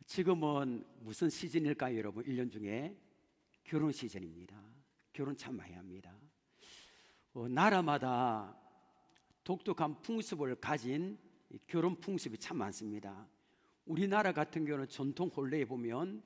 지금은 무슨 시즌일까요, 여러분? 1년 중에 결혼 시즌입니다. 결혼 참 많이 합니다. 나라마다 독특한 풍습을 가진 결혼 풍습이 참 많습니다. 우리나라 같은 경우는 전통 혼례에 보면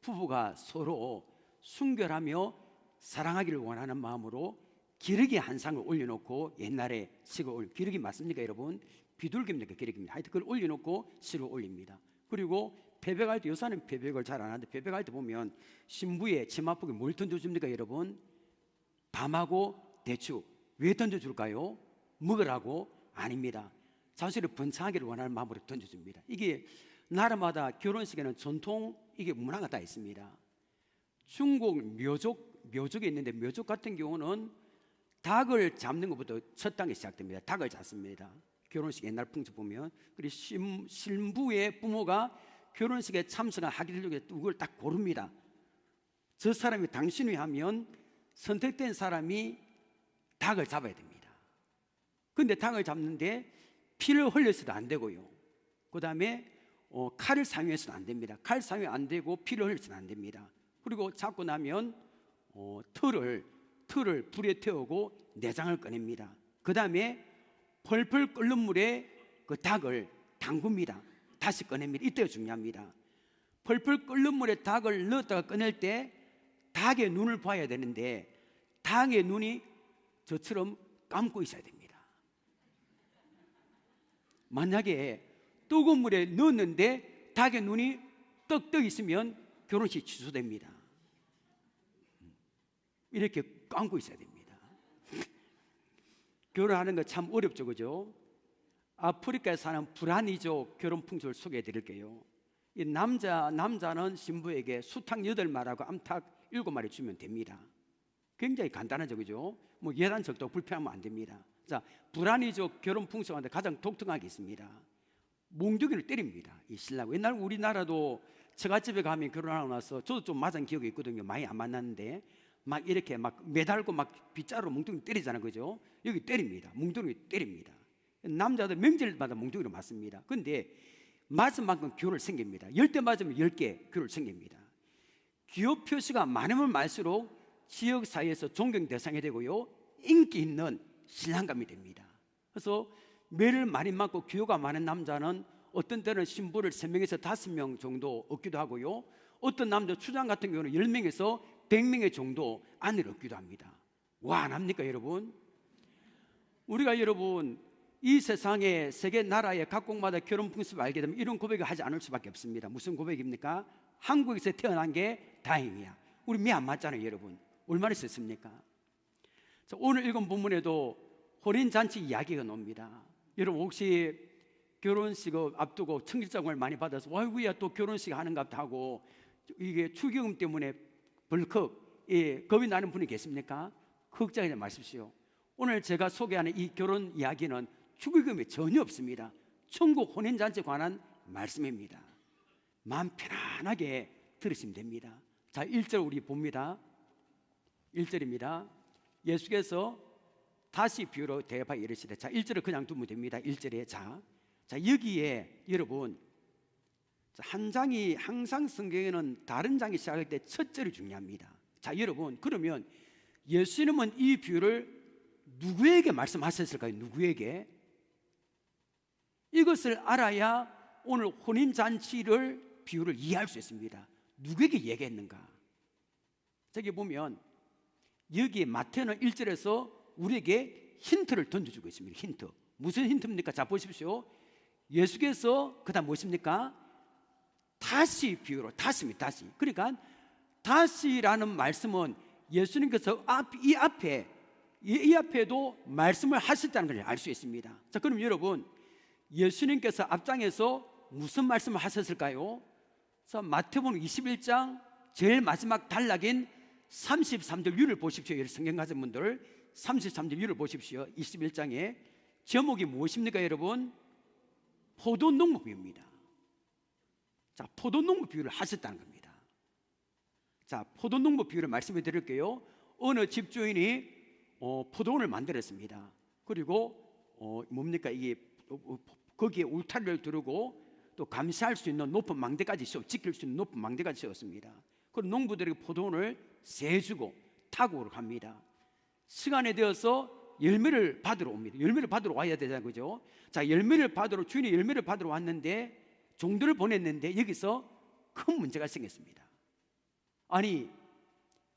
부부가 서로 순결하며 사랑하기를 원하는 마음으로 기러기 한 상을 올려놓고, 옛날에 식을 기러기 맞습니까 여러분? 비둘기입니까 기러기입니다. 하여튼 그걸 올려놓고 식을 올립니다. 그리고 배백할 때, 요새는 배백을 잘 안 하는데 배백할 때 보면 신부의 치마폭에 뭘 던져줍니까 여러분? 밤하고 대추. 왜 던져줄까요? 먹으라고? 아닙니다. 자신을 번창하기를 원하는 마음으로 던져줍니다. 이게 나라마다 결혼식에는 전통, 이게 문화가 다 있습니다. 중국 묘족에 있는데, 묘족 같은 경우는 닭을 잡는 것부터 첫 단계 시작됩니다. 닭을 잡습니다. 결혼식 옛날 풍습 보면. 그리고 신부의 부모가 결혼식에 참석하게 되려고 누굴 딱 고릅니다. 저 사람이 당신이 하면 선택된 사람이 닭을 잡아야 됩니다. 근데 닭을 잡는데 피를 흘려서도 안 되고요. 그 다음에 칼을 사용해서는 안 됩니다. 칼 사용 안 되고 피를 흘려서는 안 됩니다. 그리고 잡고 나면 틀을 불에 태우고 내장을 꺼냅니다. 그 다음에 펄펄 끓는 물에 그 닭을 담굽니다. 다시 꺼냅니다. 이때가 중요합니다. 펄펄 끓는 물에 닭을 넣었다가 꺼낼 때 닭의 눈을 봐야 되는데, 닭의 눈이 저처럼 감고 있어야 됩니다. 만약에 뜨거운 물에 넣었는데 닭의 눈이 떡 있으면 결혼식 취소됩니다. 이렇게 감고 있어야 됩니다. 결혼하는 거 참 어렵죠, 그죠? 아프리카에 사는 브라니족 결혼 풍습을 소개해 드릴게요. 이 남자는 신부에게 수탉 8마리하고 암탉 7마리 주면 됩니다. 굉장히 간단하죠, 그죠? 뭐 예단적도 불편하면 안 됩니다. 자, 브라니족 결혼 풍습인데 가장 독특한 게 있습니다. 몽둥이를 때립니다, 이 신랑. 옛날 우리나라도 처갓집에 가면 결혼하고 나서 저도 좀 맞은 기억이 있거든요. 많이 안 만났는데 막 이렇게 막 매달고 막 빗자루로 몽둥이 때리잖아요, 그죠? 여기 때립니다. 몽둥이 때립니다. 남자들 명절마다 몽둥이로 맞습니다. 근데 맞은 만큼 기호를 생깁니다. 10대 맞으면 10개 기호를 생깁니다. 기호 표시가 많으면 많을수록 지역 사회에서 존경 대상이 되고요, 인기 있는 신랑감이 됩니다. 그래서 매를 많이 맞고 기호가 많은 남자는 어떤 때는 신부를 3명에서 5명 정도 얻기도 하고요, 어떤 남자 추장 같은 경우는 10명에서 100명의 정도 아내를 얻기도 합니다. 와, 안 합니까 여러분? 우리가 여러분 이 세상에 세계 나라의 각국마다 결혼 풍습을 알게 되면 이런 고백을 하지 않을 수밖에 없습니다. 무슨 고백입니까? 한국에서 태어난 게 다행이야. 우리 매 안 맞잖아요 여러분. 얼마나 썼습니까? 자, 오늘 읽은 본문에도 혼인잔치 이야기가 나옵니다. 여러분 혹시 결혼식을 앞두고 청첩장을 많이 받아서 아이고야 또 결혼식 하는가 하고 이게 축의금 때문에 벌컥 겁이 나는 분이 계십니까? 걱정하지 마십시오. 오늘 제가 소개하는 이 결혼 이야기는 축의금이 전혀 없습니다. 천국 혼인잔치에 관한 말씀입니다. 마음 편안하게 들으시면 됩니다. 자, 1절 우리 봅니다. 1절입니다. 예수께서 다시 비유로 대답하여 이르시되, 자, 1절을 그냥 두면 됩니다. 1절에 자 여기에 여러분, 한 장이 항상 성경에는 다른 장이 시작할 때 첫 절이 중요합니다. 자, 여러분, 그러면 예수님은 이 비유를 누구에게 말씀하셨을까요? 누구에게? 이것을 알아야 오늘 혼인잔치를 비유를 이해할 수 있습니다. 누구에게 얘기했는가? 저기 보면 여기 마태는 1절에서 우리에게 힌트를 던져주고 있습니다. 힌트. 무슨 힌트입니까? 자, 보십시오. 예수께서 그다음 무엇입니까? 다시 비유로, 다시입니다. 다시. 그러니까 다시라는 말씀은 예수님께서 이 앞에도 말씀을 하셨다는 걸 알 수 있습니다. 자, 그럼 여러분, 예수님께서 앞장에서 무슨 말씀을 하셨을까요? 자, 마태복음 21장 제일 마지막 단락인 33절 위를 보십시오. 성경 가진 분들 33절 위를 보십시오. 21장에 제목이 무엇입니까 여러분? 포도농부 비유입니다. 자, 포도농부 비유를 하셨다는 겁니다. 자, 포도농부 비유를 말씀해 드릴게요. 어느 집주인이 포도원을 만들었습니다. 그리고 뭡니까 이게 거기에 울타리를 두르고 또 감시할 수 있는 높은 망대까지 지킬 수 있는 높은 망대까지 세웠습니다. 그리고 농부들에게 포도원을 세주고 타국으로 갑니다. 시간이 되어서 열매를 받으러 옵니다. 열매를 받으러 와야 되잖아요, 그죠? 자, 주인이 열매를 받으러 왔는데 종들을 보냈는데 여기서 큰 문제가 생겼습니다. 아니,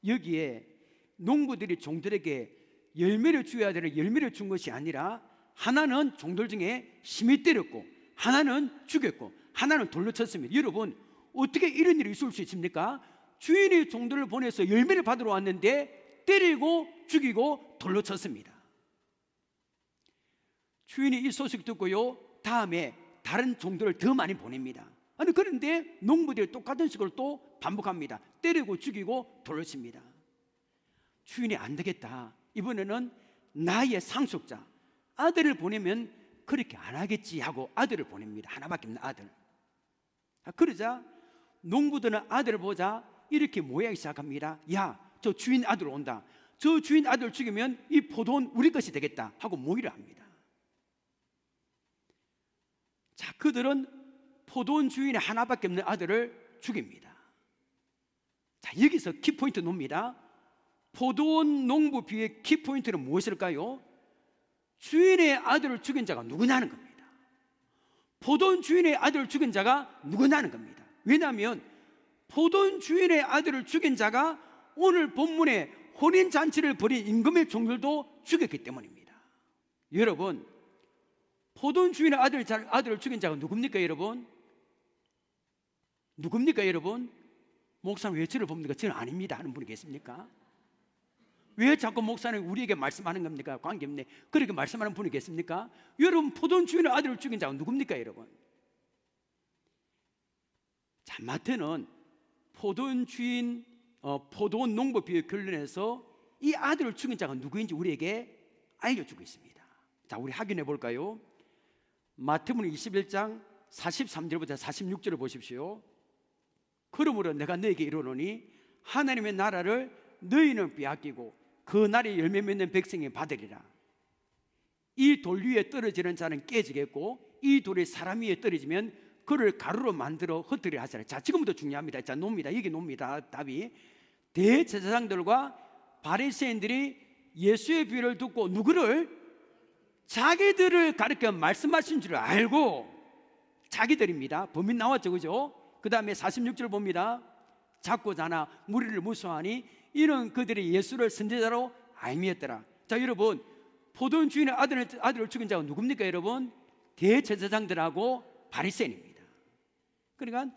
여기에 농부들이 종들에게 열매를 줘야 되는 열매를 준 것이 아니라 하나는 종들 중에 심히 때렸고 하나는 죽였고 하나는 돌로 쳤습니다. 여러분, 어떻게 이런 일이 있을 수 있습니까? 주인이 종들을 보내서 열매를 받으러 왔는데 때리고 죽이고 돌로 쳤습니다. 주인이 이 소식 듣고요, 다음에 다른 종들을 더 많이 보냅니다. 아니, 그런데 농부들이 똑같은 식으로 또 반복합니다. 때리고 죽이고 돌로 칩니다. 주인이 안 되겠다, 이번에는 나의 상속자 아들을 보내면 그렇게 안 하겠지 하고 아들을 보냅니다. 하나밖에 없는 아들. 그러자 농부들은 아들을 보자 이렇게 모여기 시작합니다. 야, 저 주인 아들 온다. 저 주인 아들 죽이면 이 포도원 우리 것이 되겠다 하고 모이려 합니다. 자, 그들은 포도원 주인의 하나밖에 없는 아들을 죽입니다. 자, 여기서 키포인트 놉니다. 포도원 농부 비유의 키포인트는 무엇일까요? 주인의 아들을 죽인 자가 누구냐는 겁니다. 포도원 주인의 아들을 죽인 자가 누구냐는 겁니다. 왜냐하면 포도원 주인의 아들을 죽인 자가 오늘 본문에 혼인잔치를 벌인 임금의 종들도 죽였기 때문입니다. 여러분, 포도원 주인의 아들을 죽인 자가 누굽니까, 여러분? 누굽니까, 여러분? 목사님 왜 저를 봅니까? 저는 아닙니다 하는 분이 계십니까? 왜 자꾸 목사님 우리에게 말씀하는 겁니까? 관계없네. 그렇게 말씀하는 분이 계십니까? 여러분, 포도원 주인의 아들을 죽인 자가 누굽니까, 여러분? 자, 마태는 포도원 주인, 포도원 농부 비유 결론에서 이 아들을 죽인 자가 누구인지 우리에게 알려주고 있습니다. 자, 우리 확인해 볼까요? 마태복음 21장 43절부터 46절을 보십시오. 그러므로 내가 너에게 이르노니 하나님의 나라를 너희는 빼앗기고 그 날에 열매 맺는 백성이 받으리라. 이 돌 위에 떨어지는 자는 깨지겠고 이 돌이 사람 위에 떨어지면 그를 가루로 만들어 흩으리라 하시라. 자, 지금부터 중요합니다. 자, 놉니다. 여기 놉니다. 답이 대제사장들과 바리새인들이 예수의 비유를 듣고 누구를? 자기들을 가르쳐 말씀하신 줄 알고, 자기들입니다. 범인 나왔죠, 그죠? 그 다음에 46절 봅니다. 작고 자나 무리를 무수하니 이런 그들이 예수를 선지자로 알미했더라. 자, 여러분, 포도원 주인의 아들을 죽인 자가 누굽니까, 여러분? 대제사장들하고 바리새인입니다. 그러니까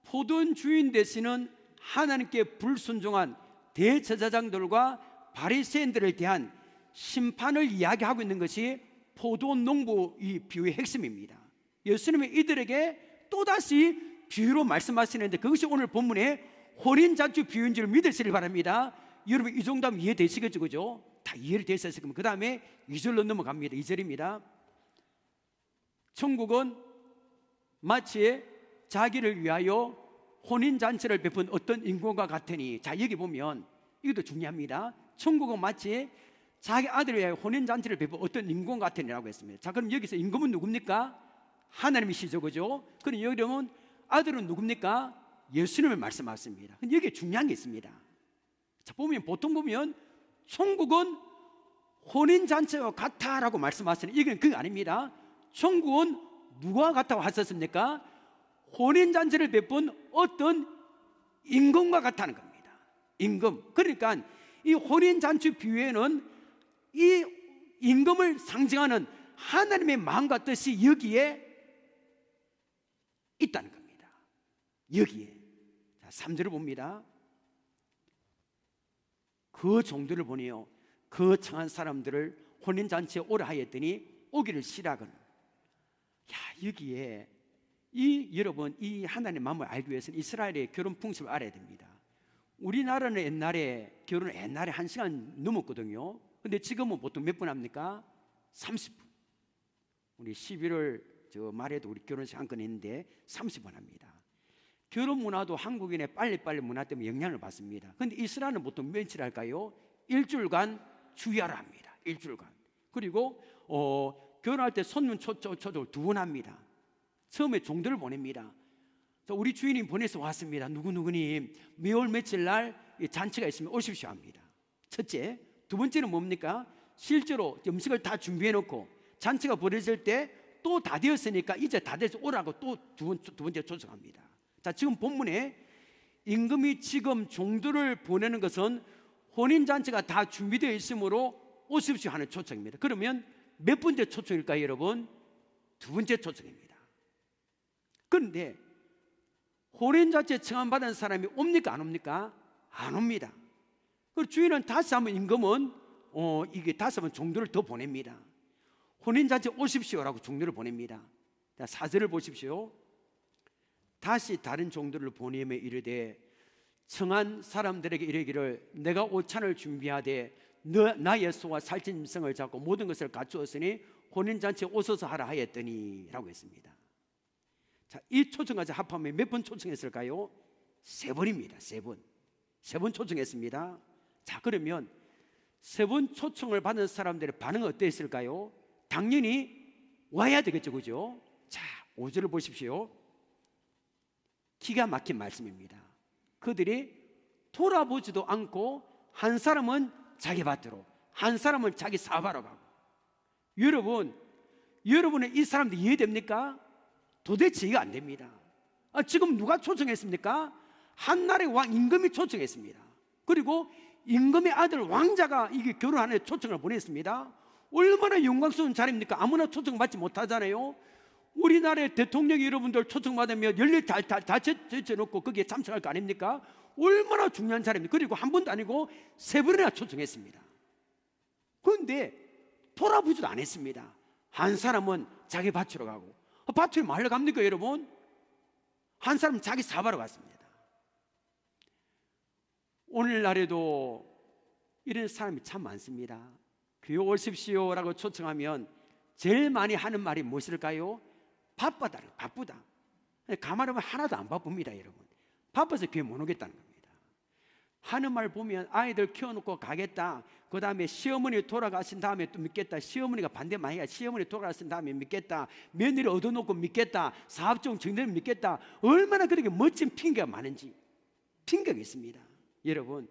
포도원 주인 되시는 하나님께 불순종한 대제사장들과 바리새인들에 대한 심판을 이야기하고 있는 것이 포도원 농부 이 비유의 핵심입니다. 예수님이 이들에게 또다시 비유로 말씀하시는데 그것이 오늘 본문의 혼인잔치 비유인 줄 믿으시길 바랍니다. 여러분, 이 정도 하면 이해되시겠죠, 그죠? 다 이해를 되셨을 겁니다. 그 다음에 2절로 넘어갑니다. 2절입니다. 천국은 마치 자기를 위하여 혼인잔치를 베푼 어떤 인공과 같으니, 자, 여기 보면 이것도 중요합니다. 천국은 마치 자기 아들을 위하여 혼인잔치를 베푼 어떤 임금 같으니라고 했습니다. 자, 그럼 여기서 임금은 누굽니까? 하나님이시죠, 그죠? 그럼 여기 보면 아들은 누굽니까? 예수님을 말씀하십니다. 근데 여기에 중요한 게 있습니다. 자, 보통 보면 천국은 혼인잔치와 같다라고 말씀하시는, 이건 그거 아닙니다. 천국은 누가 같다고 하셨습니까? 혼인잔치를 베푼 어떤 임금과 같다는 겁니다. 임금. 그러니까 이 혼인잔치 비유에는 이 임금을 상징하는 하나님의 마음과 뜻이 여기에 있다는 겁니다. 여기에. 자, 3절을 봅니다. 그 종들을 보내어 그 청한 사람들을 혼인잔치에 오라 하였더니 오기를 시작은. 야, 여기에 여러분, 이 하나님의 마음을 알기 위해서는 이스라엘의 결혼 풍습을 알아야 됩니다. 우리나라는 옛날에 결혼을 옛날에 1시간 넘었거든요. 근데 지금은 보통 몇 분 합니까? 30분. 우리 11월 말에도 우리 결혼식 한 건 했는데 30분 합니다. 결혼 문화도 한국인의 빨리빨리 문화 때문에 영향을 받습니다. 근데 이스라엘은 보통 며칠 할까요? 일주일간 주야를 합니다. 일주일간. 그리고 결혼할 때 손님 초조 2번 합니다. 처음에 종들을 보냅니다. 우리 주인이 보내서 왔습니다. 누구누구님 몇월 며칠 날 잔치가 있으면 오십시오 합니다. 첫째. 두 번째는 뭡니까? 실제로 음식을 다 준비해 놓고 잔치가 벌어질 때 또 다 되었으니까 이제 다 돼서 오라고 또 두 번째 초청합니다. 자, 지금 본문에 임금이 지금 종들을 보내는 것은 혼인잔치가 다 준비되어 있으므로 오십시오 하는 초청입니다. 그러면 몇 번째 초청일까요, 여러분? 두 번째 초청입니다. 그런데 혼인잔치에 청함받은 사람이 옵니까 안 옵니까? 안 옵니다. 그리고 주인은 다시 한번 임금은 이게 다시 한번 종들을 더 보냅니다. 혼인잔치 오십시오라고 종들을 보냅니다. 자, 4절을 보십시오. 다시 다른 종들을 보내며 이르되 청한 사람들에게 이르기를 내가 오찬을 준비하되 나의 소와 살찐 짐승을 잡고 모든 것을 갖추었으니 혼인잔치에 오소서 하라 하였더니 라고 했습니다. 자, 이 초청까지 합하면 몇 번 초청했을까요? 3번입니다. 3번. 3번 초청했습니다. 자, 그러면 3번 초청을 받은 사람들의 반응은 어땠을까요? 당연히 와야 되겠죠, 그죠? 자, 5절을 보십시오. 기가 막힌 말씀입니다. 그들이 돌아보지도 않고 한 사람은 자기 밭으로, 한 사람은 자기 사바로 가고. 여러분은 이 사람들 이해됩니까? 도대체 이해가 안 됩니다. 지금 누가 초청했습니까? 한나라의 왕 임금이 초청했습니다. 그리고 임금의 아들 왕자가 이게 결혼하는 초청을 보냈습니다. 얼마나 영광스러운 자리입니까? 아무나 초청받지 못하잖아요. 우리나라의 대통령이 여러분들 초청받으면 열일 다 제쳐놓고 거기에 참석할 거 아닙니까? 얼마나 중요한 자리입니까? 그리고 한 번도 아니고 3번이나 초청했습니다. 그런데 돌아보지도 안 했습니다. 한 사람은 자기 밭으로 가고, 밭에 말로 갑니까 여러분? 한 사람은 자기 사바로 갔습니다. 오늘날에도 이런 사람이 참 많습니다. 교회 오십시오라고 초청하면 제일 많이 하는 말이 무엇일까요? 바쁘다. 가만하면 하나도 안 바쁩니다. 여러분, 바빠서 교회 못 오겠다는 겁니다. 하는 말 보면 아이들 키워놓고 가겠다, 그 다음에 시어머니 돌아가신 다음에 또 믿겠다, 시어머니가 반대 많이 가, 시어머니 돌아가신 다음에 믿겠다, 며느리 얻어놓고 믿겠다, 사업종 정리를 믿겠다. 얼마나 그렇게 멋진 핑계가 많은지. 핑계가 있습니다. 여러분,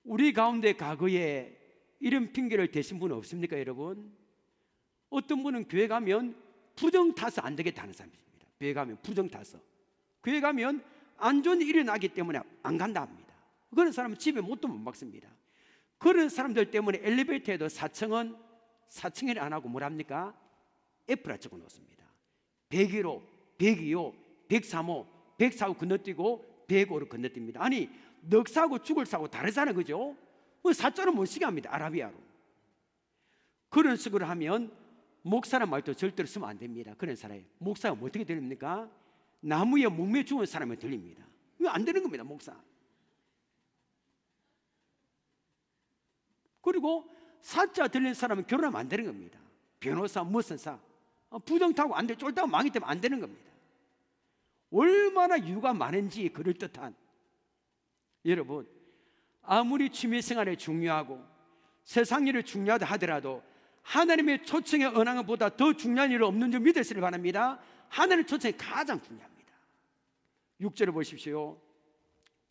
우리 가운데 과거에 이런 핑계를 대신 분은 없습니까 여러분? 어떤 분은 교회 가면 부정 타서 안 되겠다 하는 사람이 있습니다. 교회 가면 부정 타서, 교회 가면 안 좋은 일이 나기 때문에 안 간다 합니다. 그런 사람은 집에 못도 못 박습니다. 그런 사람들 때문에 엘리베이터에도 4층을 안 하고 뭐랍니까? F라 적어 놓습니다. 101호, 102호, 103호, 104호 건너뛰고 105로 건너뜁니다. 아니, 넉 사고 죽을 사고 다르잖아요, 그죠? 사자는 못 쓰게 합니다. 아라비아로. 그런 식으로 하면 목사란 말도 절대로 쓰면 안 됩니다. 그런 사람이 목사가 어떻게 들립니까? 나무에 목매 죽은 사람이 들립니다. 이거 안 되는 겁니다, 목사. 그리고 사자 들린 사람은 결혼하면 안 되는 겁니다. 변호사, 무슨 사, 부정 타고 안 돼, 쫄다고 망이 되면 안 되는 겁니다. 얼마나 이유가 많은지 그럴듯한. 여러분, 아무리 취미생활이 중요하고 세상 일이 중요하다 하더라도 하나님의 초청의 언행보다 더 중요한 일은 없는 줄 믿으시길 바랍니다. 하나님의 초청이 가장 중요합니다. 6절을 보십시오.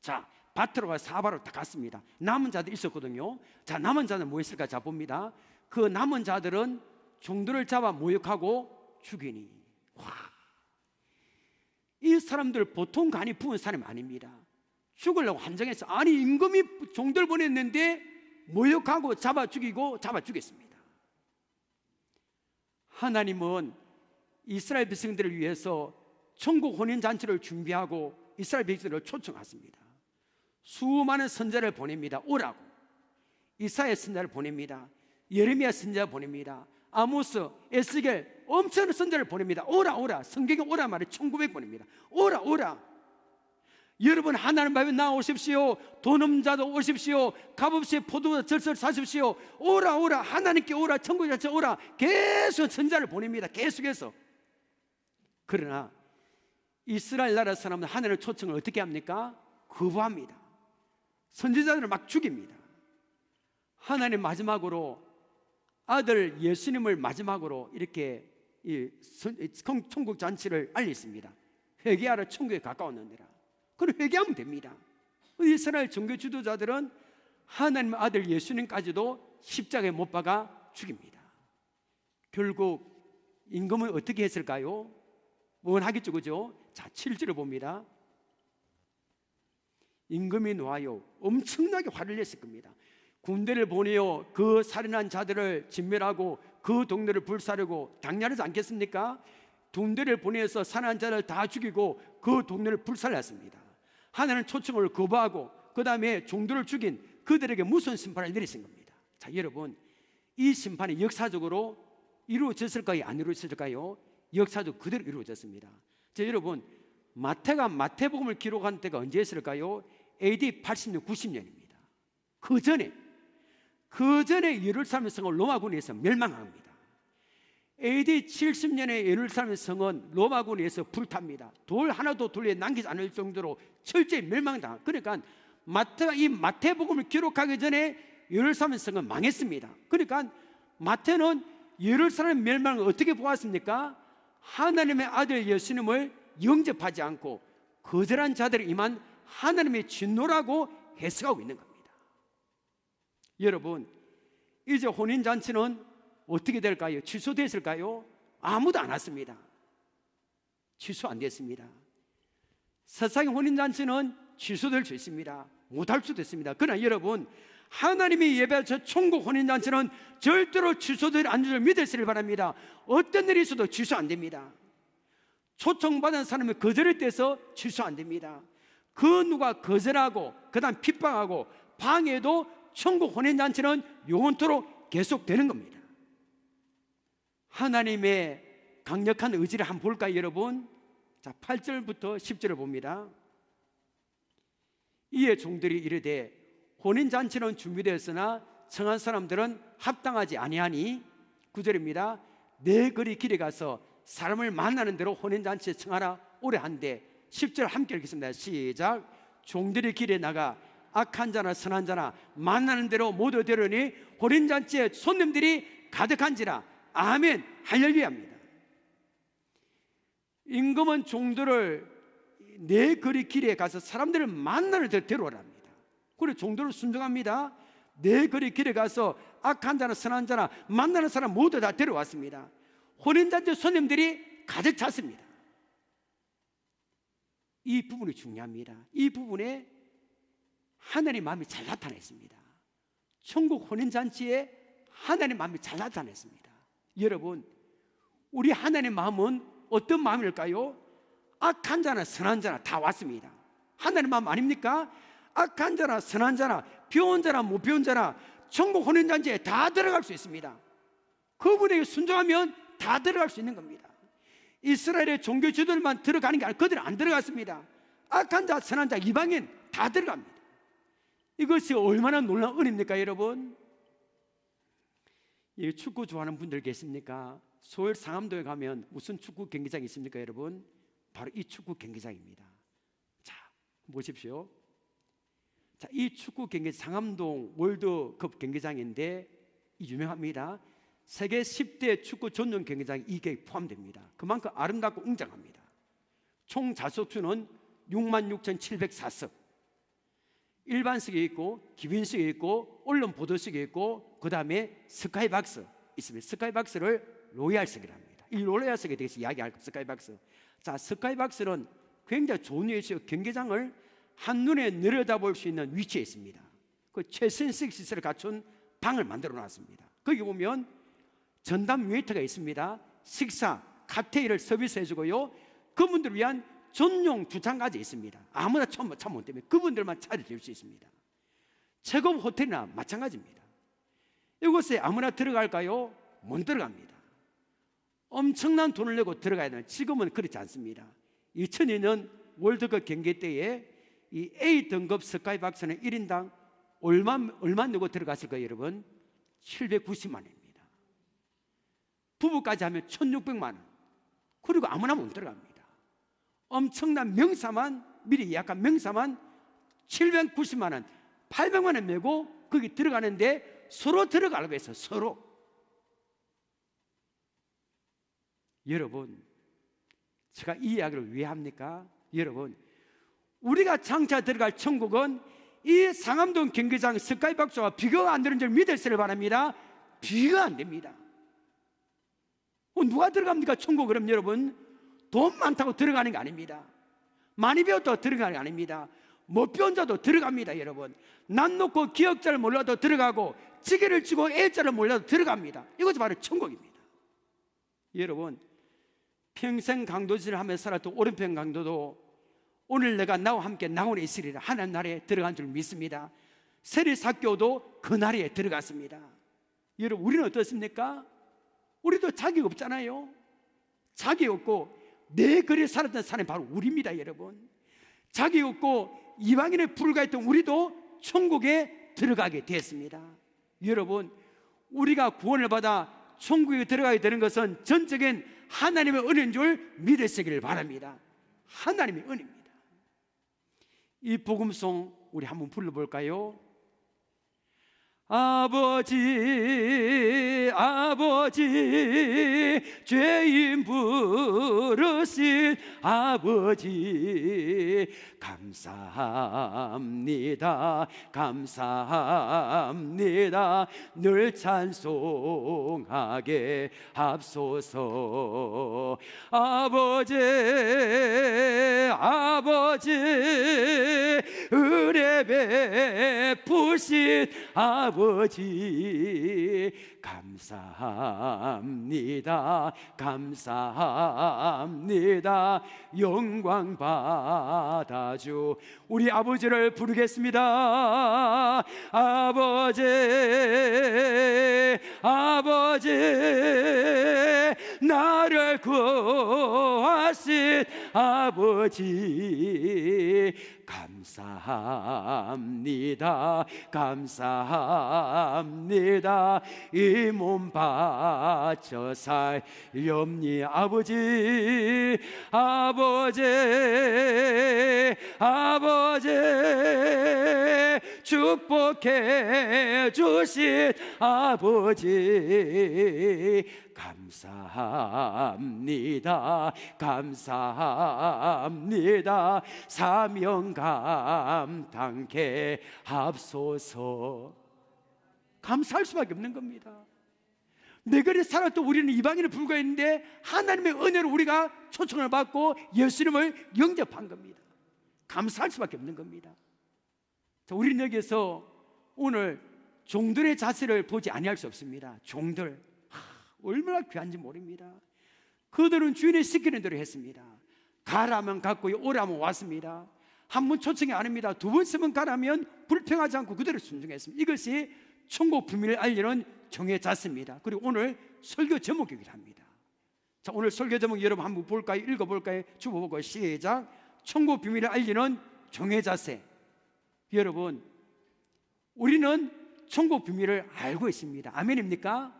자, 밭으로 가 사바로 다 갔습니다. 남은 자들 있었거든요. 자, 남은 자는 뭐 했을까? 자, 봅니다. 그 남은 자들은 종들을 잡아 모욕하고 죽이니. 와, 이 사람들 보통 간이 부은 사람이 아닙니다. 죽으려고 한정했어. 아니, 임금이 종들 보냈는데 모욕하고 잡아 죽이고 잡아 죽였습니다. 하나님은 이스라엘 백성들을 위해서 천국 혼인잔치를 준비하고 이스라엘 백성들을 초청했습니다. 수많은 선자를 보냅니다. 오라고. 이사야 선자를 보냅니다. 예레미야 선자 보냅니다. 아모스, 에스겔 엄청난 선자를 보냅니다. 오라. 성경에 오라 말에 1900 보냅니다. 오라. 여러분, 하나님 앞에 나오십시오. 돈 없는 자도 오십시오. 값없이 포도주 절설 사십시오. 오라. 하나님께 오라. 천국 자체 오라. 계속 선자를 보냅니다. 계속해서. 그러나 이스라엘 나라 사람은 하나님의 초청을 어떻게 합니까? 거부합니다. 선지자들을 막 죽입니다. 하나님 마지막으로 아들 예수님을 마지막으로 이렇게 천국 잔치를 알렸습니다. 회개하라, 천국에 가까웠느니라. 그럼 회개하면 됩니다. 이스라엘 종교 지도자들은 하나님의 아들 예수님까지도 십자가에 못 박아 죽입니다. 결국 임금은 어떻게 했을까요? 원하겠죠, 그죠? 자, 7절을 봅니다. 임금이 놓아요, 엄청나게 화를 냈을 겁니다. 군대를 보내어 그 살인한 자들을 진멸하고 그 동네를 불사르고 당연하지 않겠습니까? 군대를 보내서 살인한 자를 다 죽이고 그 동네를 불살랐습니다. 하나님은 초청을 거부하고 그 다음에 종들을 죽인 그들에게 무슨 심판을 내리신 겁니다. 자, 여러분, 이 심판이 역사적으로 이루어졌을까요? 안 이루어졌을까요? 역사적으로 그대로 이루어졌습니다. 자, 여러분, 마태가 마태복음을 기록한 때가 언제였을까요? AD 80년, 90년입니다. 그 전에 예루살렘 성을 로마군에 의해서 멸망합니다. AD 70년에 예루살렘 성은 로마군에 의해서 불탑니다. 돌 하나도 돌에 남기지 않을 정도로 철저히 멸망당합니다. 그러니까 마태가 이 마태복음을 기록하기 전에 예루살렘 성은 망했습니다. 그러니까 마태는 예루살렘 멸망을 어떻게 보았습니까? 하나님의 아들 예수님을 영접하지 않고 거절한 자들이 임한 하나님의 진노라고 해석하고 있는 겁니다. 여러분, 이제 혼인잔치는 어떻게 될까요? 취소됐을까요? 아무도 안 왔습니다. 취소 안 됐습니다. 세상의 혼인잔치는 취소될 수 있습니다. 못할 수도 있습니다. 그러나 여러분, 하나님이 예배할 저 천국 혼인잔치는 절대로 취소되지 않는 줄 믿으시길 바랍니다. 어떤 일이 있어도 취소 안 됩니다. 초청받은 사람이 거절을 떼서 취소 안 됩니다. 그 누가 거절하고 그 다음 핍박하고 방해도 천국 혼인잔치는 영원토록 계속되는 겁니다. 하나님의 강력한 의지를 한번 볼까요, 여러분? 자, 8절부터 10절을 봅니다. 이에 종들이 이르되 혼인잔치는 준비되었으나 청한 사람들은 합당하지 아니하니, 9절입니다. 내 거리 길에 가서 사람을 만나는 대로 혼인잔치에 청하라 오래 한데, 10절 함께 읽겠습니다. 시작. 종들이 길에 나가 악한 자나 선한 자나 만나는 대로 모두 되려니 혼인잔치에 손님들이 가득한지라. 아멘, 할렐루야입니다. 임금은 종들을 내 거리 길에 가서 사람들을 만나는 대로 데려오랍니다. 그래서 종들을 순종합니다. 내 거리 길에 가서 악한 자나 선한 자나 만나는 사람 모두 다 데려왔습니다. 혼인잔치 손님들이 가득 찼습니다. 이 부분이 중요합니다. 이 부분에 하나님의 마음이 잘 나타냈습니다. 천국 혼인잔치에 하나님의 마음이 잘 나타냈습니다. 여러분, 우리 하나님의 마음은 어떤 마음일까요? 악한 자나 선한 자나 다 왔습니다. 하나님의 마음 아닙니까? 악한 자나 선한 자나 배운 자나 못 배운 자나 천국 혼인잔치에 다 들어갈 수 있습니다. 그분에게 순종하면 다 들어갈 수 있는 겁니다. 이스라엘의 종교 지도들만 들어가는 게 아니라 그들은 안 들어갔습니다. 악한 자, 선한 자, 이방인 다 들어갑니다. 이것이 얼마나 놀라운 은혜입니까, 여러분? 축구 좋아하는 분들 계십니까? 서울 상암도에 가면 무슨 축구 경기장이 있습니까, 여러분? 바로 이 축구 경기장입니다. 자, 보십시오. 자, 이 축구 경기장 상암동 월드컵 경기장인데 유명합니다. 세계 10대 축구 전용 경기장이 이게 포함됩니다. 그만큼 아름답고 웅장합니다. 총 좌석수는 66,704석. 일반석이 있고 기빈석이 있고 언론 보도석이 있고 그 다음에 스카이박스 있습니다. 스카이박스를 로얄석이랍니다. 이 로얄석에 대해서 이야기할 스카이박스. 자, 스카이박스는 굉장히 좋은 위치에 경기장을 한눈에 내려다볼 수 있는 위치에 있습니다. 그 최신식 시설을 갖춘 방을 만들어 놨습니다. 거기 보면 전담 웨이터가 있습니다. 식사, 칵테일을 서비스해 주고요. 그분들을 위한 전용 주차까지 있습니다. 아무나 참 못 때문에 그분들만 차려줄 수 있습니다. 최고급 호텔이나 마찬가지입니다. 이곳에 아무나 들어갈까요? 못 들어갑니다. 엄청난 돈을 내고 들어가야 되는, 지금은 그렇지 않습니다. 2002년 월드컵 경기 때에 이 A등급 스카이박스는 1인당 얼마 내고 들어갔을까요, 여러분? 790만 원입니다. 부부까지 하면 1600만 원. 그리고 아무나 못 들어갑니다. 엄청난 명사만, 미리 예약한 명사만 790만 원, 800만 원 내고 거기 들어가는데 서로 들어가라고 해서 서로. 여러분, 제가 이 이야기를 왜 합니까? 여러분, 우리가 장차 들어갈 천국은 이 상암동 경기장 스카이박스와 비교가 안 되는 줄 믿으시길 바랍니다. 비교가 안 됩니다. 누가 들어갑니까? 천국. 그럼 여러분, 돈 많다고 들어가는 게 아닙니다. 많이 배웠다고 들어가는 게 아닙니다. 못 배운 자도 들어갑니다. 여러분, 난 놓고 기억자를 몰라도 들어가고 지게를 치고 애자를 몰라도 들어갑니다. 이것이 바로 천국입니다. 여러분, 평생 강도질을 하며 살았던 오른편 강도도 오늘 내가 나와 함께 낙원에 있으리라 하나님 나라에 들어간 줄 믿습니다. 세리사교도 그 나라에 들어갔습니다. 여러분, 우리는 어떻습니까? 우리도 자격 없잖아요. 자격 없고 내 거리에 살았던 사람이 바로 우리입니다. 여러분, 자격 없고 이방인에 불과했던 우리도 천국에 들어가게 됐습니다. 여러분, 우리가 구원을 받아 천국에 들어가게 되는 것은 전적인 하나님의 은혜인 줄 믿으시기를 바랍니다. 하나님의 은혜입니다. 이 복음송 우리 한번 불러볼까요? 아버지 아버지 죄인 부르신 아버지 감사합니다 감사합니다 늘 찬송하게 합소서 아버지 아버지 은혜 베푸신 아버지 감사합니다 감사합니다 영광 받아주 우리 아버지를 부르겠습니다. 아버지 아버지 나를 구하신 아버지 감사합니다 감사합니다 이 몸 바쳐 살렵니 아버지 아버지 아버지 축복해 주신 아버지 감사합니다 감사합니다 사명 감당케 합소서. 감사할 수밖에 없는 겁니다. 내 거리에 살았던 우리는 이방인에 불과했는데 하나님의 은혜로 우리가 초청을 받고 예수님을 영접한 겁니다. 감사할 수밖에 없는 겁니다. 자, 우리는 여기서 오늘 종들의 자세를 보지 아니할 수 없습니다. 종들 얼마나 귀한지 모릅니다. 그들은 주인의 시키는 대로 했습니다. 가라면 갔고 오라면 왔습니다. 한 번 초청이 아닙니다. 두 번 쓰면 가라면 불평하지 않고 그대로 순종했습니다. 이것이 천국 비밀을 알리는 종의 자세입니다. 그리고 오늘 설교 제목이기도 합니다. 자, 오늘 설교 제목 여러분 한번 볼까요? 읽어볼까요? 주보고 시작. 천국 비밀을 알리는 종의 자세. 여러분, 우리는 천국 비밀을 알고 있습니다. 아멘입니까?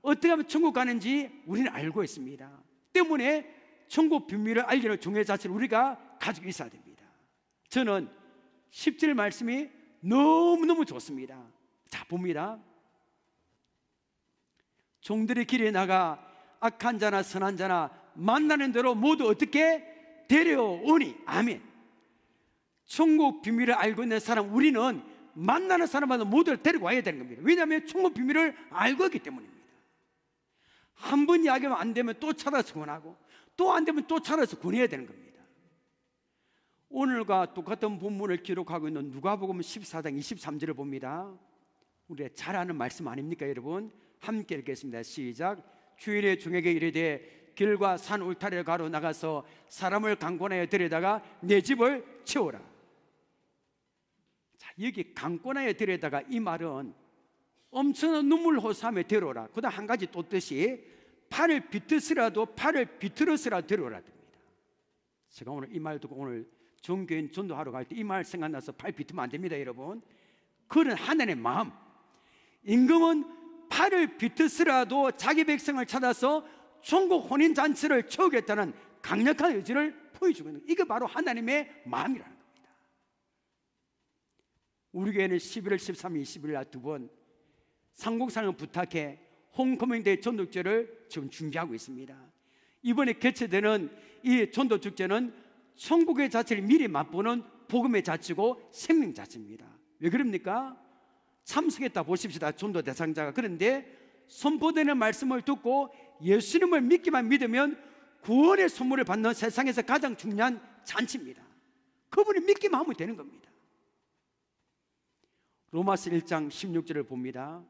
어떻게 하면 천국 가는지 우리는 알고 있습니다. 때문에 천국 비밀을 알리는 종의 자세를 우리가 가지고 있어야 됩니다. 저는 10절 말씀이 너무너무 좋습니다. 자, 봅니다. 종들의 길에 나가 악한 자나 선한 자나 만나는 대로 모두 어떻게 데려오니. 아멘. 천국 비밀을 알고 있는 사람, 우리는 만나는 사람마다 모두를 데리고 와야 되는 겁니다. 왜냐하면 천국 비밀을 알고 있기 때문입니다. 한 번 이야기하면 안 되면 또 찾아서 권하고 또 안 되면 또 찾아서 권해야 되는 겁니다. 오늘과 똑같은 본문을 기록하고 있는 누가복음 14장 23절을 봅니다. 우리가 잘 아는 말씀 아닙니까 여러분? 함께 읽겠습니다. 시작. 주일에 종에게 이르되 길과 산 울타리를 가로 나가서 사람을 강권하여 데려다가 내 집을 채우라. 자, 여기 강권하여 데려다가 이 말은 엄청난 눈물 호소하며 데려오라. 그다음 한 가지 또 뜻이 팔을 비틀어서라도 데려오라 됩니다. 제가 오늘 이 말 듣고 오늘 종교인 전도하러 갈 때 이 말 생각나서 팔 비트면 안 됩니다 여러분. 그런 하나님의 마음. 임금은 팔을 비틀어서라도 자기 백성을 찾아서 천국 혼인잔치를 채우겠다는 강력한 의지를 보여주고 있는, 이게 바로 하나님의 마음이라는 겁니다. 우리 교회는 11월 13일, 20일 날 두 번 상공상을 부탁해 홈커밍데이 전독제를 지금 준비하고 있습니다. 이번에 개최되는 이 전도 축제는 천국의 자체를 미리 맛보는 복음의 자치고 생명 자치입니다. 왜 그럽니까? 참석했다 보십시다. 전도 대상자가. 그런데 선포되는 말씀을 듣고 예수님을 믿기만 믿으면 구원의 선물을 받는 세상에서 가장 중요한 잔치입니다. 그분을 믿기만 하면 되는 겁니다. 로마서 1장 16절을 봅니다.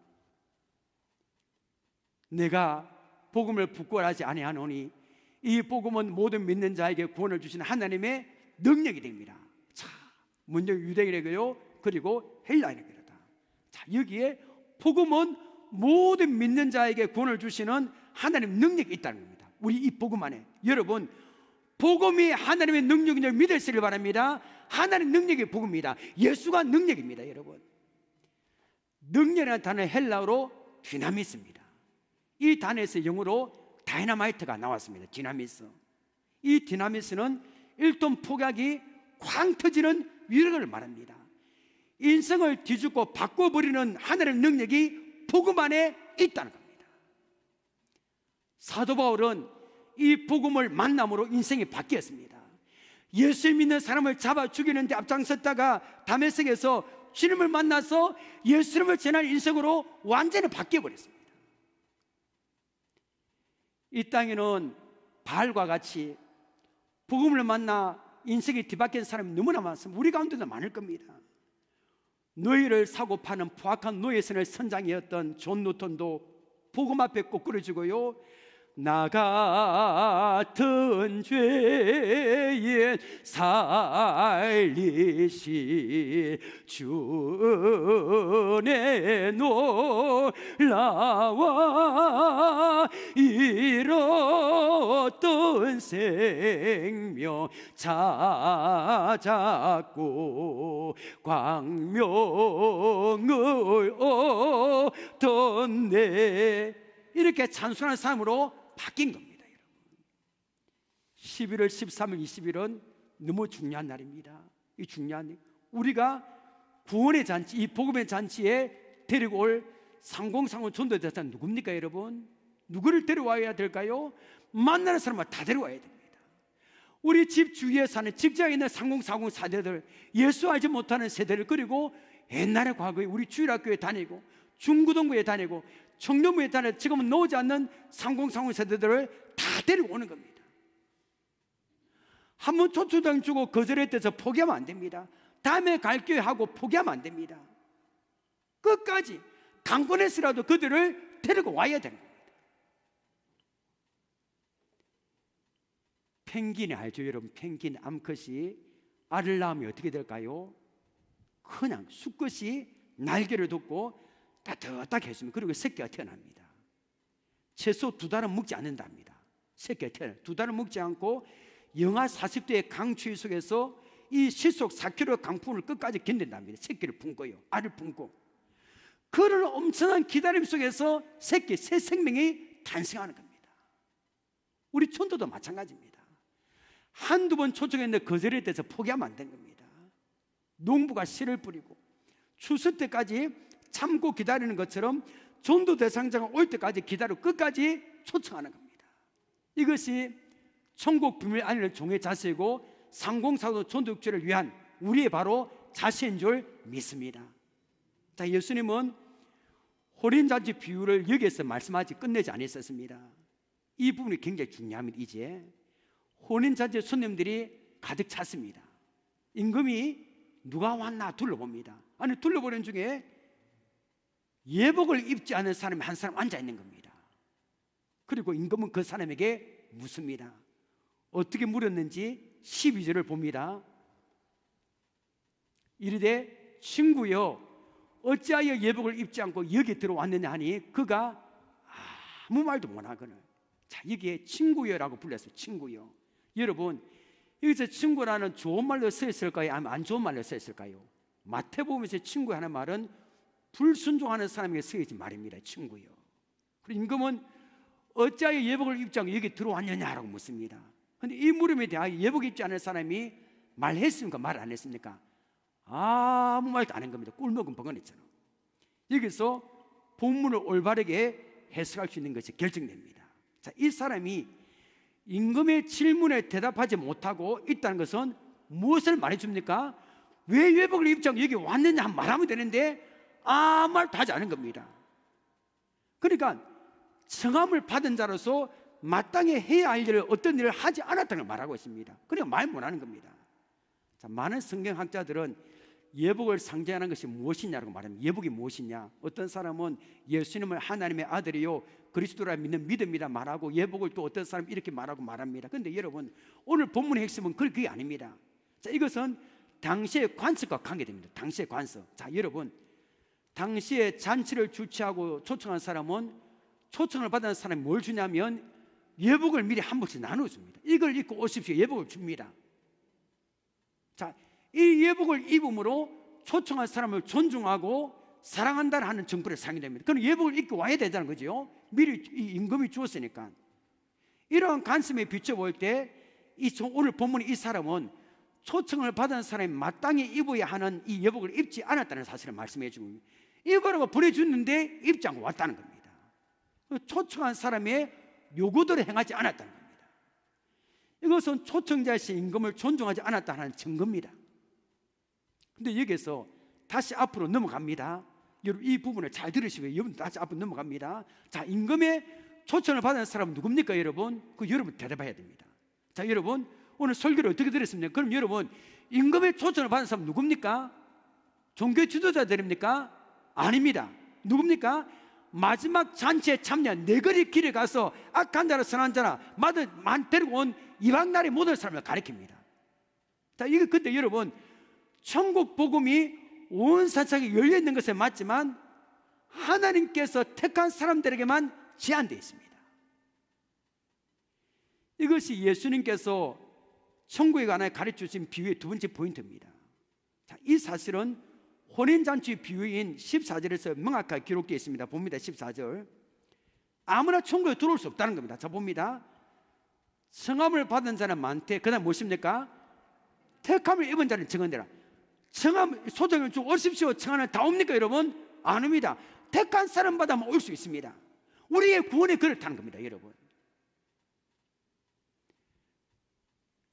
내가 복음을 부끄러워하지 아니하노니 이 복음은 모든 믿는 자에게 구원을 주시는 하나님의 능력이 됩니다. 자, 먼저 유대인에게요, 그리고 헬라인에게다. 자, 여기에 복음은 모든 믿는 자에게 구원을 주시는 하나님의 능력이 있다는 겁니다. 우리 이 복음 안에. 여러분, 복음이 하나님의 능력인 줄 믿으시길 바랍니다. 하나님의 능력이 복음입니다. 예수가 능력입니다. 여러분, 능력이라는 단어 헬라어로 디나미스입니다. 이 단어에서 영어로 다이너마이트가 나왔습니다. 디나미스. 이 디나미스는 1톤 폭약이 쾅 터지는 위력을 말합니다. 인생을 뒤집고 바꿔버리는 하나님의 능력이 복음 안에 있다는 겁니다. 사도 바울은 이 복음을 만남으로 인생이 바뀌었습니다. 예수 믿는 사람을 잡아 죽이는데 앞장섰다가 다메섹에서 주님을 만나서 예수님을 전하는 인생으로 완전히 바뀌어버렸습니다. 이 땅에는 바알과 같이 복음을 만나 인생이 뒤바뀐 사람이 너무나 많습니다. 우리 가운데도 많을 겁니다. 노예를 사고 파는 포악한 노예선의 선장이었던 존 노턴도 복음 앞에 꼬꾸러지고요, 나 같은 죄인 살리시 주의 놀라와 잃었던 생명 찾았고 광명을 얻었네, 이렇게 찬송하는 사람으로 바뀐 겁니다. 여러분, 11월 13일 20일은 너무 중요한 날입니다. 이 중요한 일, 우리가 구원의 잔치, 이 복음의 잔치에 데리고 올 상공상공 전도대상 누굽니까? 여러분, 누구를 데려와야 될까요? 만나는 사람을 다 데려와야 됩니다. 우리 집 주위에 사는 직장에 있는 상공상공 사대들, 예수 알지 못하는 세대를, 그리고 옛날의 과거에 우리 주일학교에 다니고 중고등부에 다니고 청년부에 다니고 지금은 나오지 않는 상공상공 세대들을 다 데리고 오는 겁니다. 한번 초초장 주고 거절했대서 포기하면 안 됩니다. 다음에 갈게요 하고 포기하면 안 됩니다. 끝까지 강권해서라도 그들을 데리고 와야 되는 겁니다. 펭귄이 알죠 여러분? 펭귄 암컷이 알을 낳으면 어떻게 될까요? 그냥 수컷이 날개를 돋고 따뜻하게 했습니다. 그리고 새끼가 태어납니다. 최소 2달은 먹지 않는답니다. 새끼가 태어나요. 2달은 먹지 않고 영하 40도의 강추위 속에서 이 시속 4km 강풍을 끝까지 견딘답니다. 새끼를 품고요, 알을 품고. 그런 엄청난 기다림 속에서 새끼, 새 생명이 탄생하는 겁니다. 우리 천도도 마찬가지입니다. 한두 번 초청했는데 거절에 대해서 포기하면 안 되는 겁니다. 농부가 씨를 뿌리고 추수 때까지 참고 기다리는 것처럼 전도 대상자가 올 때까지 기다리고 끝까지 초청하는 겁니다. 이것이 천국 비밀 알리는 종의 자세이고 상공사도 전도육체를 위한 우리의 바로 자세인 줄 믿습니다. 자, 예수님은 혼인잔치 비유를 여기에서 말씀하지 끝내지 않으셨습니다. 이 부분이 굉장히 중요합니다. 이제 혼인잔치 손님들이 가득 찼습니다. 임금이 누가 왔나 둘러봅니다. 아니, 둘러보는 중에 예복을 입지 않은 사람이 한 사람 앉아 있는 겁니다. 그리고 임금은 그 사람에게 묻습니다. 어떻게 물었는지 12절을 봅니다. 이르되 친구여 어찌하여 예복을 입지 않고 여기 들어왔느냐 하니 그가 아무 말도 못하거늘. 자, 여기에 친구여라고 불렀어요. 친구여. 여러분, 여기서 친구라는 좋은 말로 쓰였을까요? 아니면 안 좋은 말로 쓰였을까요? 마태복음에서 친구 하는 말은 불순종하는 사람에게 쓰여진 말입니다. 친구요. 그리고 임금은 어찌하여 예복을 입지 않고 여기 들어왔느냐라고 묻습니다. 그런데 이 물음에 대하여 예복 입지 않은 사람이 말했습니까? 말 안 했습니까? 아무 말도 안 한 겁니다. 꿀먹은 벙어리처럼. 여기서 본문을 올바르게 해석할 수 있는 것이 결정됩니다. 자, 이 사람이 임금의 질문에 대답하지 못하고 있다는 것은 무엇을 말해줍니까? 왜 예복을 입지 않고 여기 왔느냐 말하면 되는데 아무 말도 하지 않은 겁니다. 그러니까 청함을 받은 자로서 마땅히 해야 할 일을, 어떤 일을 하지 않았다는 걸 말하고 있습니다. 그러니까 말 못하는 겁니다. 자, 많은 성경학자들은 예복을 상징하는 것이 무엇이냐고 말합니다. 예복이 무엇이냐? 어떤 사람은 예수님을 하나님의 아들이요 그리스도라 믿는 믿음이라 말하고, 예복을 또 어떤 사람은 이렇게 말하고 말합니다. 그런데 여러분, 오늘 본문의 핵심은 그게 아닙니다. 자, 이것은 당시의 관습과 관계됩니다. 당시의 관습. 자, 여러분, 당시에 잔치를 주최하고 초청한 사람은, 초청을 받은 사람이 뭘 주냐면 예복을 미리 한 번씩 나눠줍니다. 이걸 입고 오십시오. 예복을 줍니다. 자, 이 예복을 입음으로 초청한 사람을 존중하고 사랑한다는 하는 증거를 상기됩니다. 그럼 예복을 입고 와야 되잖아요, 그죠? 미리 이 임금이 주었으니까. 이러한 관심에 비춰볼 때 오늘 본문의 이 사람은 초청을 받은 사람이 마땅히 입어야 하는 이 예복을 입지 않았다는 사실을 말씀해 줍니다. 입으라고 보내줬는데 입지 않고 왔다는 겁니다. 초청한 사람의 요구대로 행하지 않았다는 겁니다. 이것은 초청자의 임금을 존중하지 않았다는 증거입니다. 근데 여기서 다시 앞으로 넘어갑니다. 여러분, 이 부분을 잘 들으시고요. 여러분, 다시 앞으로 넘어갑니다. 자, 임금의 초청을 받은 사람은 누굽니까, 여러분? 여러분 대답해야 됩니다. 자, 여러분, 오늘 설교를 어떻게 들었습니까? 그럼 여러분, 임금의 초청을 받은 사람은 누굽니까? 종교 지도자들입니까? 아닙니다. 누굽니까? 마지막 잔치에 참여한 네거리 길에 가서 악한 자라 선한 자라 데리고 온 이방 나라의 모든 사람을 가리킵니다. 자, 이거 그때 여러분, 천국 복음이 온 세상에 열려 있는 것은 맞지만 하나님께서 택한 사람들에게만 제한되어 있습니다. 이것이 예수님께서 천국에 관해 가르쳐 주신 비유의 두 번째 포인트입니다. 자, 이 사실은 혼인잔치 비유인 14절에서 명확하게 기록되어 있습니다. 봅니다. 14절. 아무나 천국에 들어올 수 없다는 겁니다. 자, 봅니다. 청함을 받은 자는 많대. 그 다음 무엇입니까? 택함을 입은 자는 증언되라. 청함, 소정을 주고 오십시오 청하는 다 옵니까, 여러분? 안 옵니다. 택한 사람마다 올 수 있습니다. 우리의 구원이 그렇다는 겁니다, 여러분.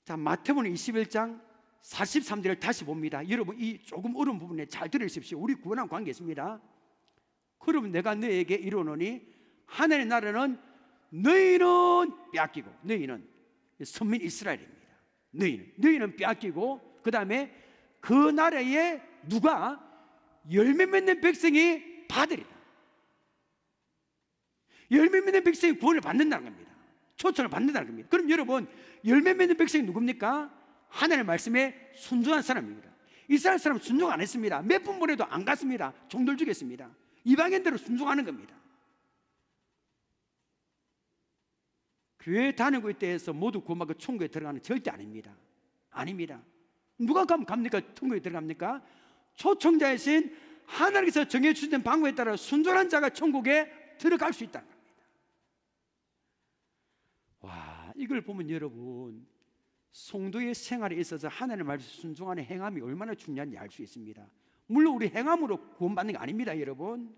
자, 마태복음 21장 43절을 다시 봅니다. 여러분, 이 조금 어려운 부분에 잘 들으십시오. 우리 구원한 관계 있습니다. 그러면 내가 너에게 이르노니 하늘의 나라는 너희는 빼앗기고, 너희는 선민 이스라엘입니다. 너희는 빼앗기고, 그 다음에 그 나라에 누가 열매 맺는 백성이 받으리라. 열매 맺는 백성이 구원을 받는다는 겁니다. 초청을 받는다는 겁니다. 그럼 여러분, 열매 맺는 백성이 누굽니까? 하나님의 말씀에 순종한 사람입니다. 이스라엘 사람은 순종 안 했습니다. 몇 분 보내도 안 갔습니다. 종들 죽였습니다. 이방인대로 순종하는 겁니다. 교회 다니고 있다 해서 모두 구원받고 천국에 들어가는 절대 아닙니다. 아닙니다. 누가 가면 갑니까? 천국에 들어갑니까? 초청자이신 하나님께서 정해주신 방법에 따라 순종한 자가 천국에 들어갈 수 있다는 겁니다. 와, 이걸 보면 여러분, 성도의 생활에 있어서 하나님의 말씀에 순종하는 행함이 얼마나 중요한지 알 수 있습니다. 물론 우리 행함으로 구원받는 게 아닙니다, 여러분.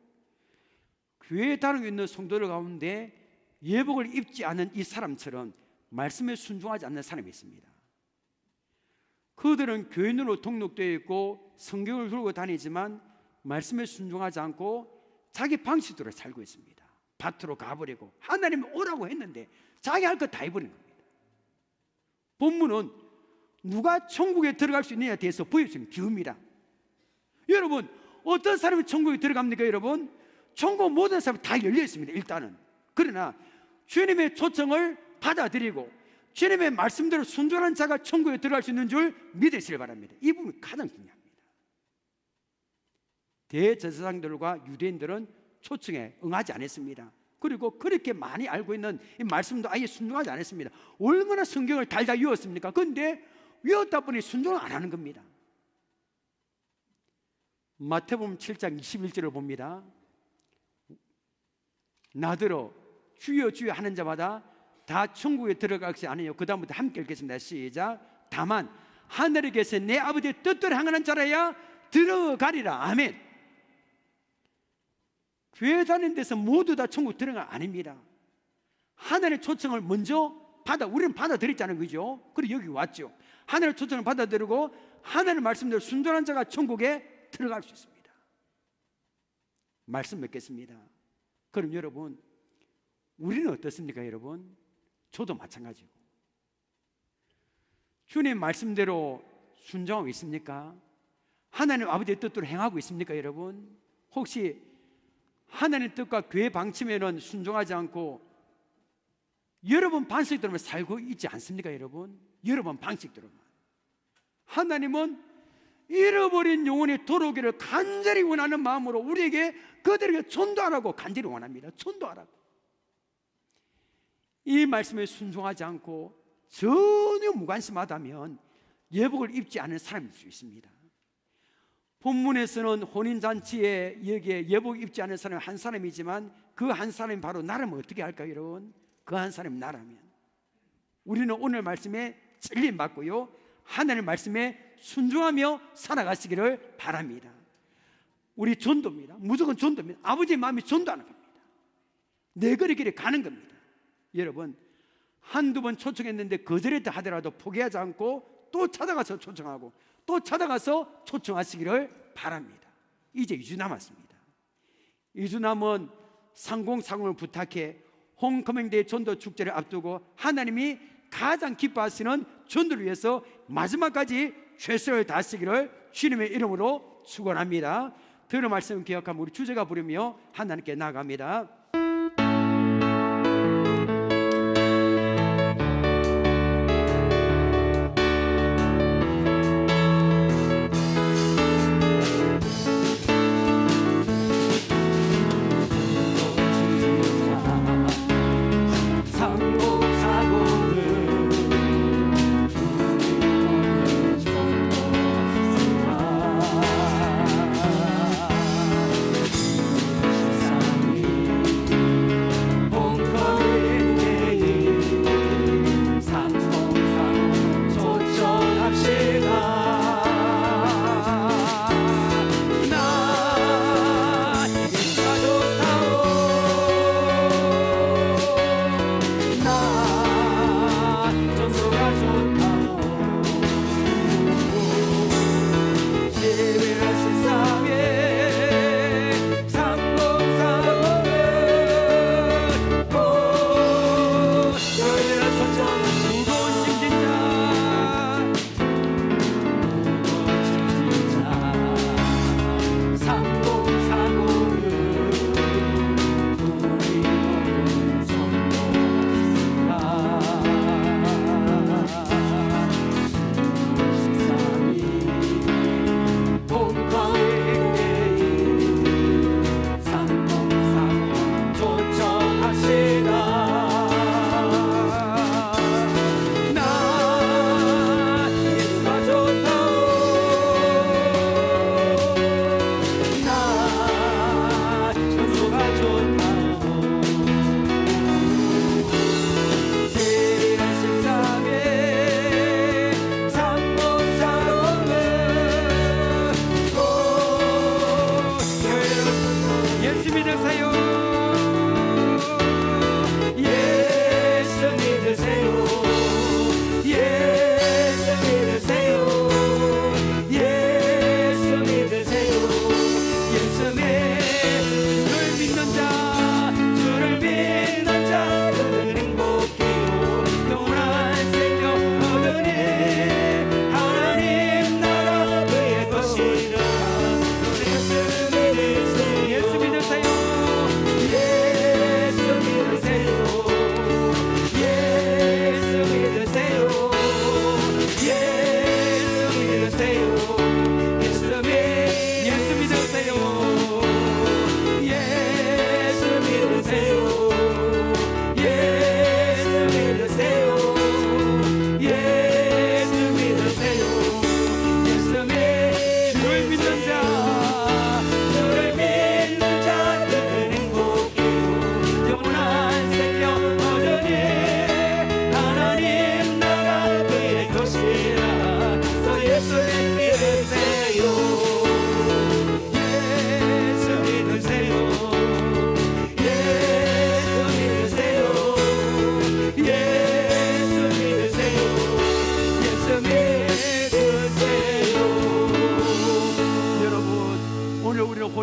교회에 다니고 있는 성도들 가운데 예복을 입지 않은 이 사람처럼 말씀에 순종하지 않는 사람이 있습니다. 그들은 교인으로 등록되어 있고 성경을 들고 다니지만 말씀에 순종하지 않고 자기 방식대로 살고 있습니다. 밭으로 가버리고 하나님이 오라고 했는데 자기 할 것 다 해버린 겁니다. 본문은 누가 천국에 들어갈 수 있느냐에 대해서 보여주는 기후입니다. 여러분, 어떤 사람이 천국에 들어갑니까? 여러분, 천국 모든 사람이 다 열려 있습니다, 일단은. 그러나 주님의 초청을 받아들이고 주님의 말씀대로 순종한 자가 천국에 들어갈 수 있는 줄 믿으시길 바랍니다. 이 부분이 가장 중요합니다. 대제사장들과 유대인들은 초청에 응하지 않았습니다. 그리고 그렇게 많이 알고 있는 이 말씀도 아예 순종하지 않았습니다. 얼마나 성경을 달달 외웠습니까? 그런데 외웠다 보니 순종을 안 하는 겁니다. 마태복음 7장 21절을 봅니다. 나더러 주여 주여 하는 자마다 다 천국에 들어가지 않으요. 그 다음부터 함께 읽겠습니다. 시작. 다만 하늘에 계신 내 아버지의 뜻대로 행하는 자라야 들어가리라. 아멘. 교회 다니는 데서 모두 다 천국 들어가 아닙니다. 하늘의 초청을 먼저 우리는 받아들였잖아요, 그죠? 그리고 여기 왔죠. 하나님의 초청을 받아들이고 하나님의 말씀대로 순종한 자가 천국에 들어갈 수 있습니다. 말씀 맺겠습니다. 그럼 여러분, 우리는 어떻습니까, 여러분? 저도 마찬가지고. 주님 말씀대로 순종하고 있습니까? 하나님 아버지의 뜻대로 행하고 있습니까, 여러분? 혹시 하나님의 뜻과 교회 방침에는 순종하지 않고 여러분 방식대로만 살고 있지 않습니까, 여러분? 여러분 방식대로만. 하나님은 잃어버린 영혼이 돌아오기를 간절히 원하는 마음으로 우리에게 그들에게 전도하라고 간절히 원합니다. 전도하라고. 이 말씀에 순종하지 않고 전혀 무관심하다면 예복을 입지 않은 사람일 수 있습니다. 본문에서는 혼인잔치에 여기에 예복 입지 않은 사람이 한 사람이지만 그 한 사람이 바로 나라면 어떻게 할까요, 여러분? 그 한 사람이 나라면 우리는 오늘 말씀에 진리 받고요, 하나님의 말씀에 순종하며 살아가시기를 바랍니다. 우리 전도입니다. 무조건 전도입니다. 아버지의 마음이 전도하는 겁니다. 내 거리 길에 가는 겁니다. 여러분, 한두 번 초청했는데 거절했다 하더라도 포기하지 않고 또 찾아가서 초청하고 또 찾아가서 초청하시기를 바랍니다. 이제 2주 남았습니다. 2주 남은 상공상을 부탁해 홈커밍데이 전도 축제를 앞두고 하나님이 가장 기뻐하시는 전도를 위해서 마지막까지 최선을 다하시기를 주님의 이름으로 축원합니다. 들은 말씀 기억하면 우리 주제가 부르며 하나님께 나아갑니다.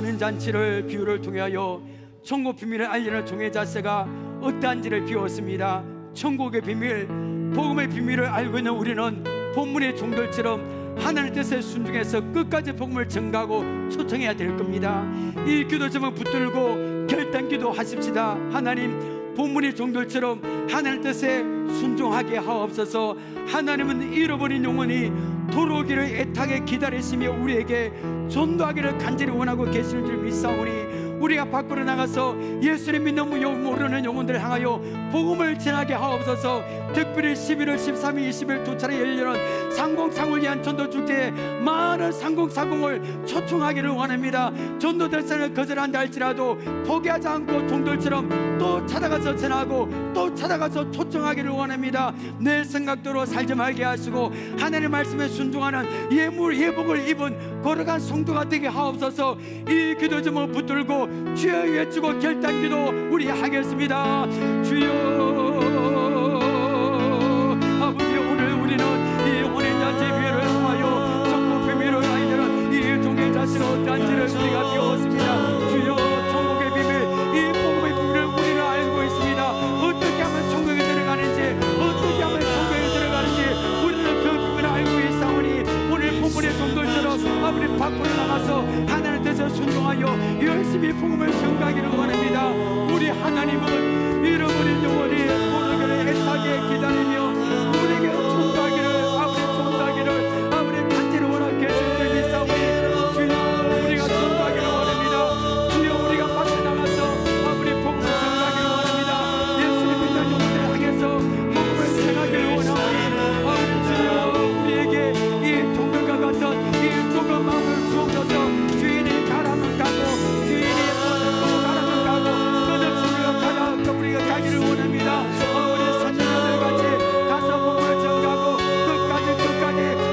혼인잔치를 비유를 통하여 천국 비밀을 알리는 종의 자세가 어떠한지를 비웠습니다. 천국의 비밀, 복음의 비밀을 알고 있는 우리는 본문의 종들처럼 하나님의 뜻에 순종해서 끝까지 복음을 전가하고 초청해야 될 겁니다. 이 기도 제목 붙들고 결단기도 하십시다. 하나님, 본문의 종들처럼 하나님의 뜻에 순종하게 하옵소서. 하나님은 잃어버린 영혼이 돌아오기를 애타게 기다리시며 우리에게 전도하기를 간절히 원하고 계시는 줄 믿사오니 우리가 밖으로 나가서 예수를 믿는 모르는 영혼들을 향하여 복음을 전하게 하옵소서. 특별히 11월 13일 20일 두 차례 열리는 상공상을 위한 전도축제에 많은 상공상공을 초청하기를 원합니다. 전도 대상을 거절한다 할지라도 포기하지 않고 종들처럼 또 찾아가서 전하고 또 찾아가서 초청하기를 원합니다. 내 생각대로 살지 말게 하시고 하나님의 말씀에 순종하는 예복을 입은 거룩한 성도가 되게 하옵소서. 이 기도 제목 붙들고 주여 외치고 결단기도 우리 하겠습니다. 주여, 아버지, 오늘 우리는 이 혼인잔치 비유를 통하여 천국 비밀을 알리는 이 종의 자신을 어떠한지를 우리가 배웠습니다. 주여, 천국의 비밀, 이 복음의 비밀을 우리는 알고 있습니다. 어떻게 하면 천국에 들어가는지, 어떻게 하면 천국에 들어가는지 우리는 그 비밀을 알고 있사오니 오늘 본문의 종들처럼 아버지 밖으로 나가서 하나님의 뜻에 순종하여 열심히 복음을 전가하기를 원합니다. 우리 하나님은 잃어버린 영혼이 돌아오기를 애타게 기다리며 우리에게 전가하기를 아버지 간절히 원하고 계시는 믿사오니 주여, 우리가 전가하기를 원합니다. 주여, 우리가 밖에 나가서 아버지 복음을 전가하기를 원합니다. 예수님 믿는 영혼들 향해서 복음을 전하기를 원하오니 아버지 주여, 우리에게 이 종들과 같은 이 좁은 마음을 주옵소서. 주인이 가라면 가고 주인이 또 가라면 가고 끝없이 우리가 우리가 가기를 원합니다. 우리 선녀들 같이 가서 복음을 전가하고 끝까지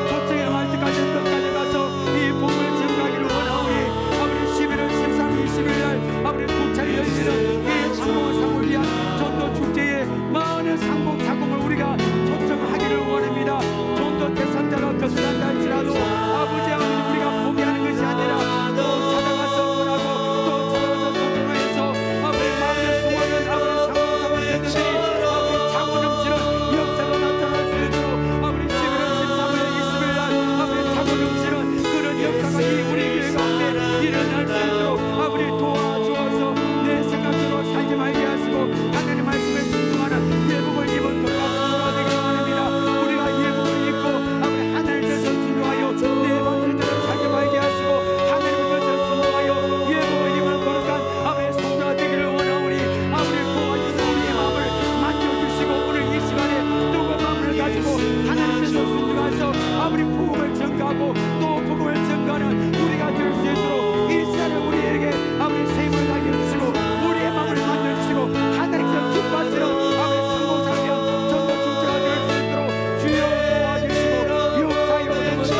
초청의 말때까지 끝까지 가서 이 복음을 전가하기를 원하오니 아버지 11월 13일 20일날 아버지 두 차례 열리는 이 상공을 위한 전도 축제에 많은 상공을 우리가 초청하기를 원합니다. 전도 대상자가 거절한다 할지라도 아버지 하나님, 우리가 포기하는 것이 아니라 또 찾아가서 원하고 또 찾아가서 초청해서 아버지 마음에 수많은 아버지 상공을 세들이 아버지 차고 넘치는 역사가 나타날 수 있도록 아버지 11월 13일 20일날 아버지 차고 넘치는 그런 역사가 이 우리 교회 가운데 일어날 수 있도록 아버지 도와주어서 내 생각대로 살지 말게 하시고 하나님 말씀에 순종하는 예복을 입은 것과 순종가 되기를 원합니다. 우리가 예복을 입고 아버지 하나님 뜻을 순종하여 내 방식대로 살지 말게 하시고 하나님 뜻을 순종하여 예복을 입은 거룩한 아버지 성도가 되기를 원하오니 아버지 도와주시고 우리의 마음을 만져주시고 오늘 이 시간에 뜨거운 마음을 가지고 하나님 뜻을 순종해서 아버지 복음을 전가하고 또 복음을 전가하는 우리가 될 수 있도록 이 시간에 우리에게 아버지 세임을 하게 해주시고 우리의 마음을 만들어주시고 하나님께서 기뻐하시는 아버지 성공사를 위한 전도 축제가 될 수 있도록 주여 도와주시고 역사에 오셔서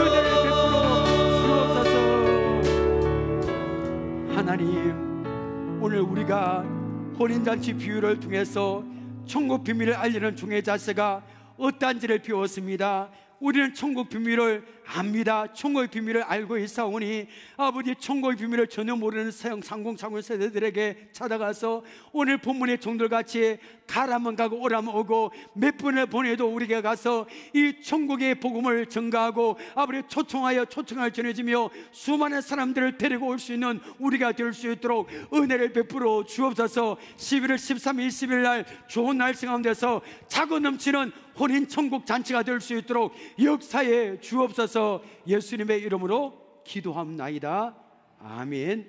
은혜를 베풀어 주옵소서. 하나님, 오늘 우리가 혼인잔치 비유를 통해서 천국 비밀을 알리는 종의 자세가 어떠한지를 배웠습니다. 우리는 천국 비밀을 압니다. 천국의 비밀을 알고 있사오니 아버지 천국의 비밀을 전혀 모르는 상공상공 세대들에게 찾아가서 오늘 본문의 종들같이 가라면 가고 오라면 오고 몇 번을 보내도 우리가 가서 이 천국의 복음을 전가하고 아버지 초청을 전해주며 수많은 사람들을 데리고 올 수 있는 우리가 될 수 있도록 은혜를 베풀어 주옵소서. 11월 13일 20일 날 좋은 날씨 가운데서 차고 넘치는 혼인 천국 잔치가 될 수 있도록 역사에 주옵소서. 예수님의 이름으로 기도합나이다. 아멘.